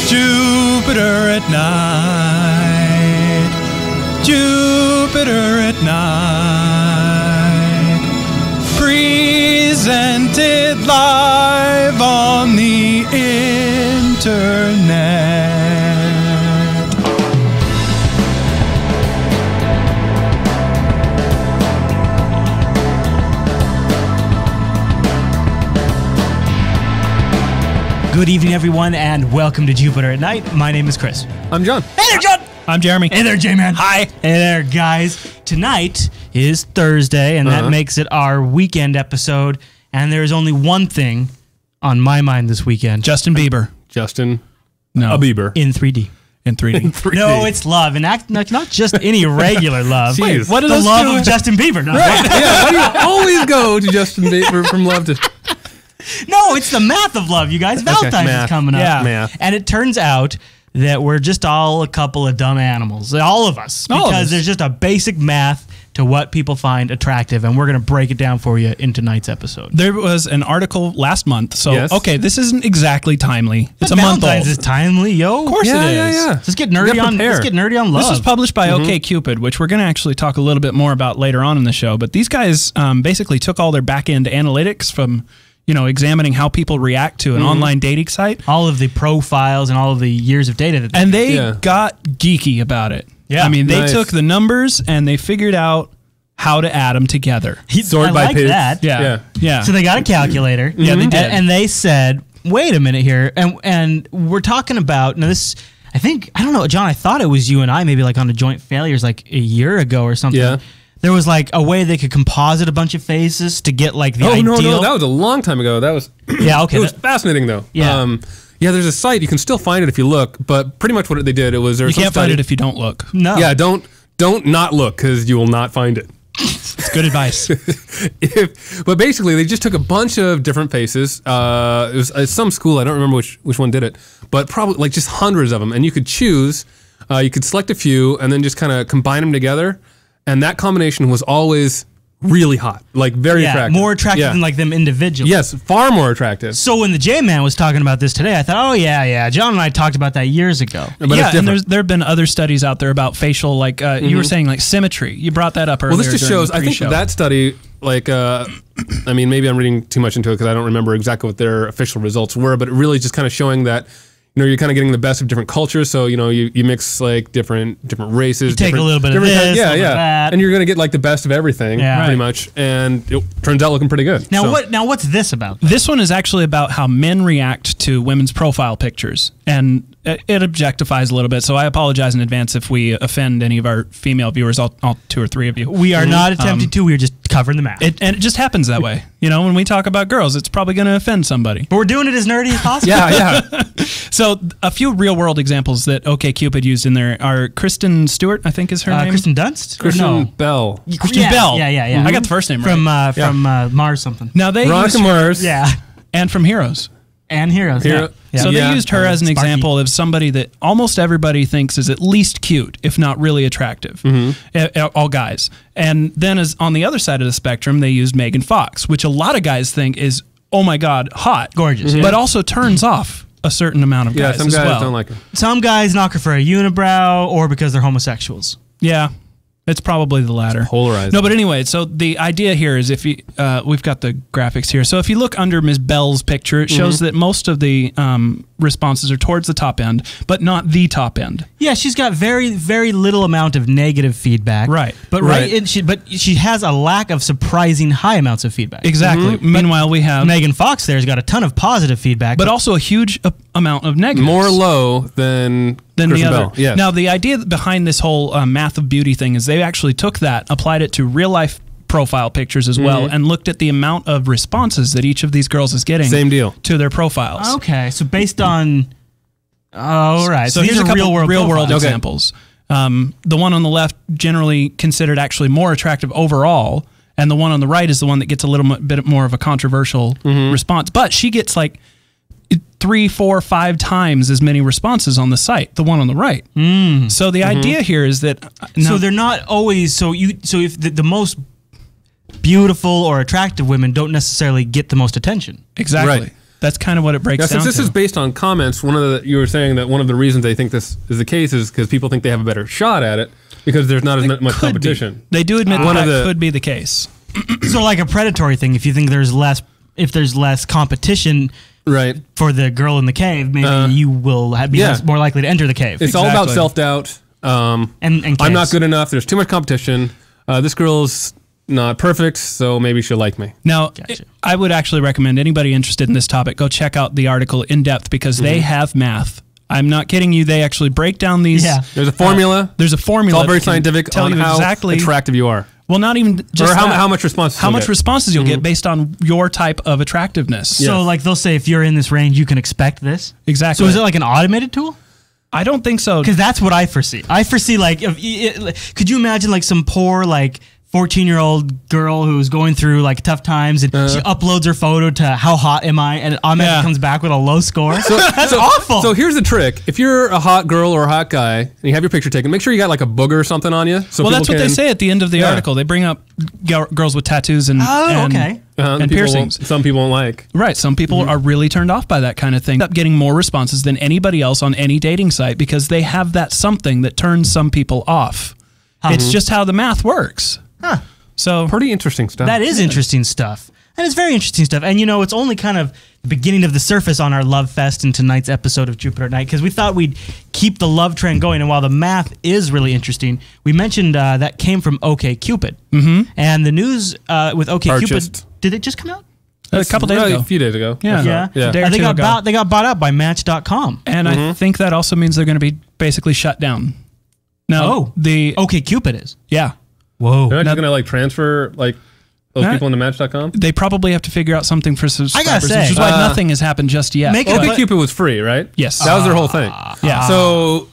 Jupiter at night. Jupiter at night. Presented live on the internet. Good evening, everyone, and welcome to Jupiter at Night. My name is Chris. I'm John. Hey there, John! I'm Jeremy. Hey there, J-Man. Hi. Hey there, guys. Tonight is Thursday, and that makes it our weekend episode, and there is only one thing on my mind this weekend. Justin Bieber. Justin Bieber. In 3D. In 3D. No, it's love, and not just any regular love. Wait, what are the those love two? of Justin Bieber. No, Yeah, why do you always go to Justin Bieber from love to... no, it's the math of love, you guys. Valentine is coming up. Yeah. Math. And it turns out that we're just all a couple of dumb animals. All of us. All of Because us. there's just a basic math to what people find attractive, and we're going to break it down for you in tonight's episode. There was an article last month, so Yes. okay, this isn't exactly timely. It's a month old. Valentine's is timely, yo. Of course Yeah, it yeah, is. yeah. Let's get nerdy on. prepare. Let's get nerdy on love. This was published by OkCupid, which we're going to actually talk a little bit more about later on in the show. But these guys basically took all their back-end analytics from, examining how people react to an online dating site, all of the profiles and all of the years of data that and they got geeky about it. Yeah. I mean, they Nice. took the numbers and they figured out how to add them together. Sort I by like page. that. Yeah. So they got a calculator. Yeah, they did. And they said, "Wait a minute here," and we're talking about now. This, I don't know, John. I thought it was you and I, maybe like on a joint failures like a year ago or something. Yeah. There was like a way they could composite a bunch of faces to get like the Oh, ideal. no, that was a long time ago. That was... Yeah, okay. It was fascinating, though. Yeah. Yeah, there's a site. You can still find it if you look, but pretty much what they did, it was... You can't find it if you don't look. No. Yeah, don't not look, because you will not find it. It's good advice. But basically, they just took a bunch of different faces. It was some school. I don't remember which one did it, but probably like just hundreds of them. And you could choose. You could select a few and then just kind of combine them together. And that combination was always really hot, like very attractive. More attractive than like them individually. Yes, far more attractive. So when the J-Man was talking about this today, I thought, oh yeah, John and I talked about that years ago. But yeah, it's and different. there have been other studies out there about facial, like you were saying, like symmetry. You brought that up earlier. Well, this just during shows. the I think pre-show. that study, like, I mean, maybe I'm reading too much into it because I don't remember exactly what their official results were. But it really just kind of showing that, you're kind of getting the best of different cultures. So you mix like different races. You take a little bit of this, a little bit of that. and you're gonna get like the best of everything, pretty Right. much. And it turns out looking pretty good. Now So- what's this about? This one is actually about how men react to women's profile pictures, and it objectifies a little bit. So I apologize in advance if we offend any of our female viewers, all two or three of you. We are not attempting to. We are just covering the map. And it just happens that way. When we talk about girls, it's probably going to offend somebody. But we're doing it as nerdy as possible. yeah. So a few real-world examples that OkCupid used in there are Kristen Stewart, I think is her name. Kristen Dunst? Christian No. Bell. Kristen Bell. Yeah. I got the first name right. From Mars something. Now they Veronica used, Mars. Yeah. and from Heroes. And Heroes. Hero- Yeah. So Yeah. they used her as an Sparky. example of somebody that almost everybody thinks is at least cute, if not really attractive. All guys. And then as on the other side of the spectrum, they used Megan Fox, which a lot of guys think is, oh my God, hot. Gorgeous, yeah. But also turns off a certain amount of Yeah, guys some as guys well. don't like her. Some guys knock her for a unibrow or because they're homosexuals. Yeah. It's probably the latter. Polarized. No, but anyway, so the idea here is if you, we've got the graphics here. So if you look under Ms. Bell's picture, it shows that most of the responses are towards the top end, but not the top end. Yeah, she's got very, very little amount of negative feedback. Right. But she has a lack of surprising high amounts of feedback. Exactly. Meanwhile, we have Megan Fox there's got a ton of positive feedback. but also a huge amount of negatives. More low than than the Kristen other. Bell. Yeah. Now, the idea behind this whole math of beauty thing is they actually took that, applied it to real life profile pictures as well, and looked at the amount of responses that each of these girls is getting. Same deal. To their profiles. Okay, so based on... All right. So these here's are a couple real world Okay. examples. The one on the left generally considered actually more attractive overall, and the one on the right is the one that gets a little bit more of a controversial response. But she gets like 3, 4, 5 times as many responses on the site, the one on the right. So the idea here is that So they're not always so if the most beautiful or attractive women don't necessarily get the most attention. exactly. Right. That's kind of what it breaks down Since this to. is based on comments, you were saying that one of the reasons they think this is the case is because people think they have a better shot at it because there's not as much competition. They do admit that could be the case. So like a predatory thing, if you think there's less competition Right. for the girl in the cave, maybe you will be more likely to enter the cave. It's all about self-doubt. And I'm not good enough. There's too much competition. This girl's not perfect, so maybe she'll like me. Now, I would actually recommend anybody interested in this topic, go check out the article in depth because they have math. I'm not kidding you. They actually break down these. Yeah. There's a formula. There's a formula. It's all very scientific tell on you how exactly attractive you are. Well, not even just or how much responses how much responses you'll get based on your type of attractiveness. So like they'll say if you're in this range, you can expect this. Exactly. So is it like an automated tool? I don't think so. Because that's what I foresee. I foresee like, could you imagine like some poor like 14-year-old girl who's going through like tough times and she uploads her photo to how hot am I and it automatically comes back with a low score. That's awful. So here's the trick. If you're a hot girl or a hot guy and you have your picture taken, make sure you got like a booger or something on you. So that's what they say at the end of the article. They bring up girls with tattoos and and piercings. Some people won't like. Right. Some people are really turned off by that kind of thing. End up getting more responses than anybody else on any dating site because they have that something that turns some people off. It's just how the math works. Huh. So pretty interesting stuff. That is interesting stuff. And it's very interesting stuff. And, you know, it's only kind of the beginning of the surface on our Love Fest in tonight's episode of Jupiter at Night because we thought we'd keep the love trend going. And while the math is really interesting, we mentioned that came from OkCupid. Mm-hmm. And the news with OkCupid, did it just come out? A couple days ago. A few days ago. Yeah. They got bought out by Match.com. And I think that also means they're going to be basically shut down. No, the OkCupid is. Yeah. Whoa. They're not going to like transfer like those people into Match.com? They probably have to figure out something for subscribers, I gotta say, which is why nothing has happened just yet. OkCupid was free, right? Yes. That was their whole thing. Yeah. So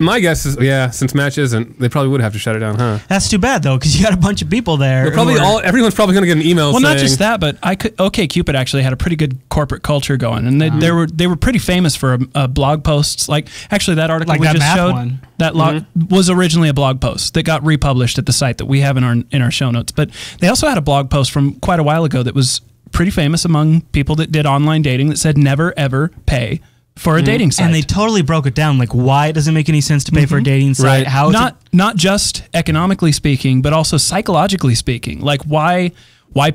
my guess is, since Match isn't, they probably would have to shut it down, huh? That's too bad though, because you got a bunch of people there. Everyone's probably going to get an email. Well, saying, not just that, but OkCupid actually had a pretty good corporate culture going, and they were pretty famous for blog posts. Like actually, that article like we that just showed one. that was originally a blog post that got republished at the site that we have in our show notes. But they also had a blog post from quite a while ago that was pretty famous among people that did online dating that said never ever pay for a dating site. And they totally broke it down, like why it doesn't make any sense to pay for a dating site. Right. How not just economically speaking, but also psychologically speaking. Like why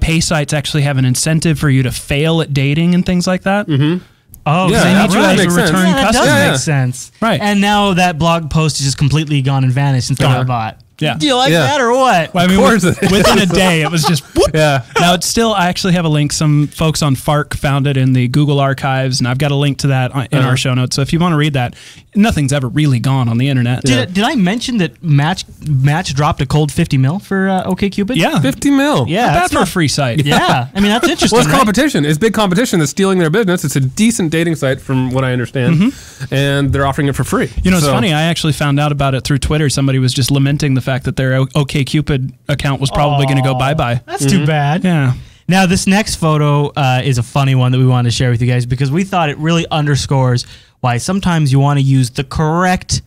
pay sites actually have an incentive for you to fail at dating and things like that. Mm-hmm. Oh, yeah, they need you as a makes sense. return that customer. does make sense. Right. And now that blog post is just completely gone and vanished since they got bought. Yeah. Do you like that or what? Well, I mean, Of course it is. within a day, it was just whoop. Yeah. Now it's still. I actually have a link. Some folks on FARC found it in the Google archives, and I've got a link to that in our show notes. So if you want to read that, nothing's ever really gone on the internet. Did I mention that Match dropped a cold $50 million for OkCupid? Yeah, 50 mil. Yeah, not bad that's for a free site. Yeah, I mean that's interesting. Well, it's right? competition. It's big competition that's stealing their business. It's a decent dating site, from what I understand, and they're offering it for free. You know, it's funny. I actually found out about it through Twitter. Somebody was just lamenting the fact that their OkCupid account was probably going to go bye-bye. That's too bad. Yeah. Now, this next photo is a funny one that we wanted to share with you guys because we thought it really underscores why sometimes you want to use the correct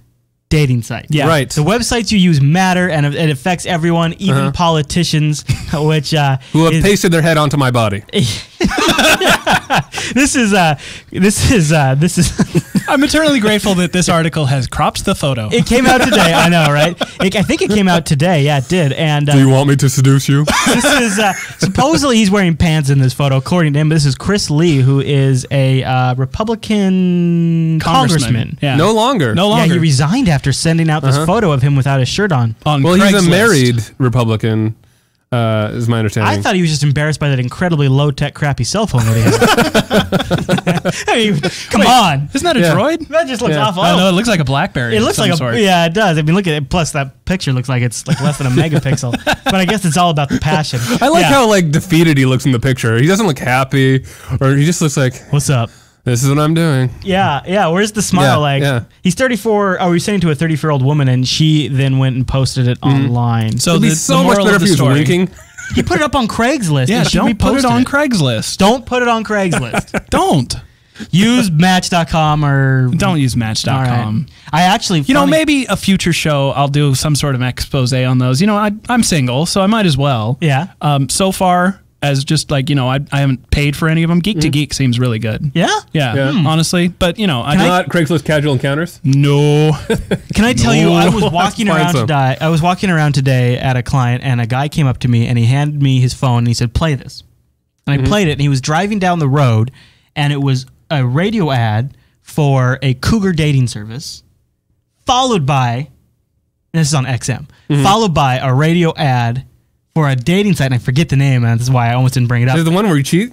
dating site. Yeah. Right. The websites you use matter, and it affects everyone, even politicians, which who have pasted their head onto my body. This is. I'm eternally grateful that this article has cropped the photo. It came out today. I know, right? I think it came out today. Yeah, it did. And Do you want me to seduce you? this is supposedly he's wearing pants in this photo, according to him. But this is Chris Lee, who is a Republican congressman. Yeah. No longer. Yeah, he resigned after sending out this photo of him without his shirt on. Well, Craigslist. he's a married Republican, is my understanding. I thought he was just embarrassed by that incredibly low-tech, crappy cell phone that he has. I mean, come on. Isn't that a droid? That just looks awful. Oh, no, it looks like a BlackBerry. It looks like yeah, it does. I mean, look at it. Plus, that picture looks like it's like less than a megapixel. But I guess it's all about the passion. I like how like defeated he looks in the picture. He doesn't look happy, or he just looks like, What's up? this is what I'm doing. Yeah. Where's the smile? He's 34. Oh, he's saying to a 34-year-old woman, and she then went and posted it online. So It'd be so much better if he was winking. He put it up on Craigslist. Yeah, don't put it on Craigslist. Don't put it on Craigslist. Don't. Use Match.com or... Don't use Match.com. Right. I actually... You know, maybe a future show I'll do some sort of expose on those. You know, I'm single, so I might as well. Yeah. So far, as just like, I haven't paid for any of them. Geek to Geek seems really good. Yeah? Yeah, honestly. But, Not Craigslist Casual Encounters? No. Can I tell you, I was walking Find around some. today. I was walking around today at a client, and a guy came up to me, and he handed me his phone, and he said, "Play this." And I played it, and he was driving down the road, and it was a radio ad for a cougar dating service, followed by, and this is on XM, followed by a radio ad for a dating site, and I forget the name, and this is why I almost didn't bring it up. Is it the one where you cheat?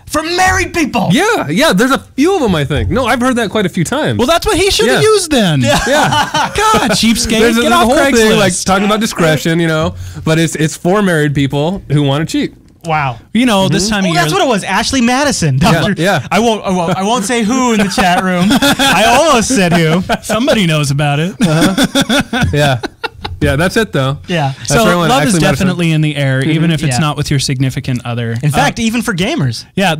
For married people! Yeah, there's a few of them, I think. No, I've heard that quite a few times. Well, that's what he should have used then. yeah. God, cheapskate. There's Get a off whole Craigslist. thing, like, talking about discretion, but it's for married people who want to cheat. Wow. This time of year. That's what it was. Ashley Madison. Yeah. I won't say who in the chat room. I almost said who. Somebody knows about it. Yeah. Yeah, that's it, though. Yeah. That's So where I went. love is Ashley Madison. definitely in the air, even if it's Yeah. not with your significant other. In fact, even for gamers. Yeah,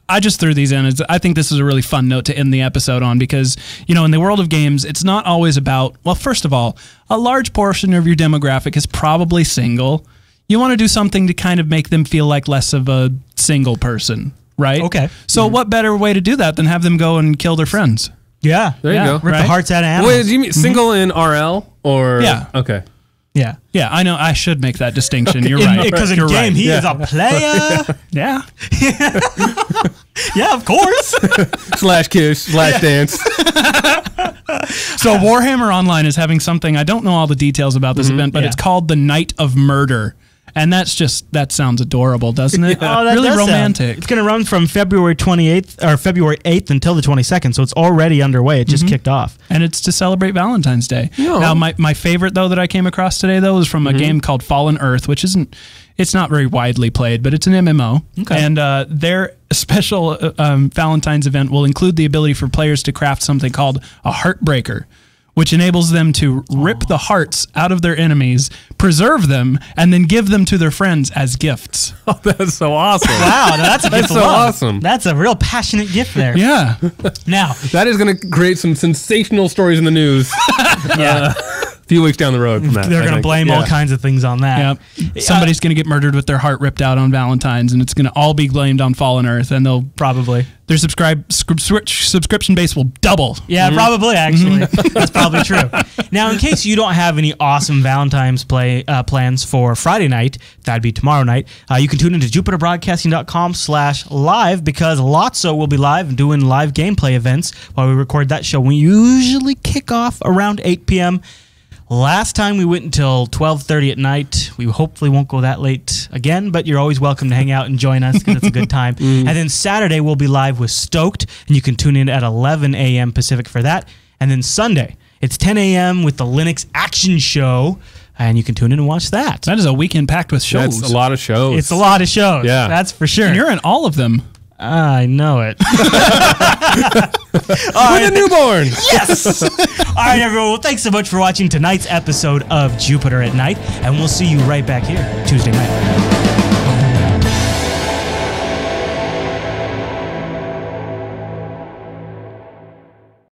I just threw these in. I think this is a really fun note to end the episode on because, in the world of games, it's not always about, well, first of all, a large portion of your demographic is probably single. You want to do something to kind of make them feel like less of a single person, right? Okay. So what better way to do that than have them go and kill their friends? Yeah. There you go. Rip the hearts out of animals. Wait, do you mean single in RL or? Yeah. Okay. Yeah. Yeah, I know. I should make that distinction. You're right. Because in You're game, right. he is a player. Yeah. Yeah, of course. /kiss/dance. So Warhammer Online is having something, I don't know all the details about this event, but Yeah. it's called the Night of Murder. And that sounds adorable, doesn't it? Oh, that really does sound- romantic. It's going to run from February 28th or February 8th until the 22nd, so it's already underway. It just kicked off. And it's to celebrate Valentine's Day. Yeah. Now, my favorite, though, that I came across today, though, is from a game called Fallen Earth, which it's not very widely played, but it's an MMO. Okay. And their special Valentine's event will include the ability for players to craft something called a Heartbreaker, which enables them to rip the hearts out of their enemies, preserve them, and then give them to their friends as gifts. Oh, that's so awesome. Wow, now that's a gift That's of so love. awesome. That's a real passionate gift there. Yeah. Now, That is going to create some sensational stories in the news. yeah, A few weeks down the road from that. they're I going to think. blame all kinds of things on that. Yep. Somebody's going to get murdered with their heart ripped out on Valentine's, and it's going to all be blamed on Fallen Earth, and Probably. their subscription base will double. Yeah, probably, actually. That's probably true. Now, in case you don't have any awesome Valentine's plans for Friday night, that'd be tomorrow night, you can tune into jupiterbroadcasting.com/live because Lotso will be live and doing live gameplay events while we record that show. We usually kick off around 8 p.m. Last time we went until 12:30 at night. We hopefully won't go that late again, but you're always welcome to hang out and join us because it's a good time. And then Saturday we'll be live with Stoked, and you can tune in at 11 a.m. Pacific for that. And then Sunday, it's 10 a.m. with the Linux Action Show, and you can tune in and watch that. That is a weekend packed with shows. That's a lot of shows. It's a lot of shows. Yeah. That's for sure. And you're in all of them. I know it. With a newborn. Yes! All right, everyone. Well, thanks so much for watching tonight's episode of Jupiter at Night, and we'll see you right back here Tuesday night.